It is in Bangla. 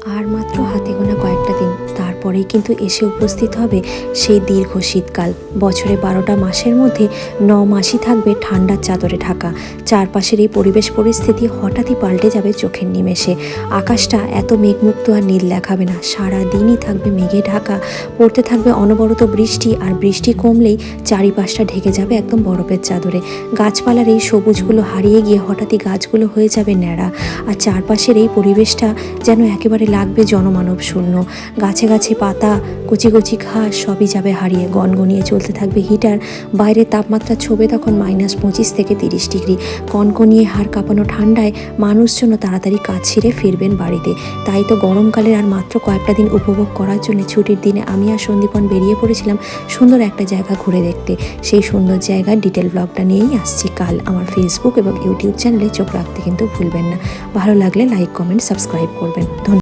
আর মাত্র হাতে গোনা কয়েকটা দিন, তারপরেই কিন্তু এসে উপস্থিত হবে সেই দীর্ঘ শীতকাল। বছরে 12টা মাসের মধ্যে 9 মাসই থাকবে ঠান্ডার চাদরে ঢাকা। চারপাশের এই পরিবেশ পরিস্থিতি হঠাৎই পাল্টে যাবে চোখের নিমেষে। আকাশটা এত মেঘমুক্ত আর নীল দেখাবে না, সারা দিনই থাকবে মেঘে ঢাকা। পড়তে থাকবে অনবরত বৃষ্টি, আর বৃষ্টি কমলেই চারিপাশটা ঢেকে যাবে একদম বরফের চাদরে। গাছপালার এই সবুজগুলো হারিয়ে গিয়ে হঠাৎই গাছগুলো হয়ে যাবে ন্যাড়া, আর চারপাশের এই পরিবেশটা যেন একেবারে লাগবে জনমানব শূন্য। গাছে গাছে পাতা, কচি কচি ঘাস সবই যাবে হারিয়ে। গনগনিয়ে চলতে থাকবে হিটার। বাইরের তাপমাত্রা ছবে তখন -25 থেকে 30 ডিগ্রি। কনকনিয়ে হাড় কাঁপানো ঠান্ডায় মানুষজন তাড়াতাড়ি কাজ ছেড়ে ফিরবেন বাড়িতে। তাই তো গরমকালের আর মাত্র কয়েকটা দিন উপভোগ করার জন্য ছুটির দিনে আমি আর সন্দীপন বেরিয়ে পড়েছিলাম সুন্দর একটা জায়গা ঘুরে দেখতে। সেই সুন্দর জায়গার ডিটেল ব্লগটা নিয়েই আসছি কাল। আমার ফেসবুক এবং ইউটিউব চ্যানেলে চোখ রাখতে কিন্তু ভুলবেন না। ভালো লাগলে লাইক, কমেন্ট, সাবস্ক্রাইব করবেন। ধন্যবাদ।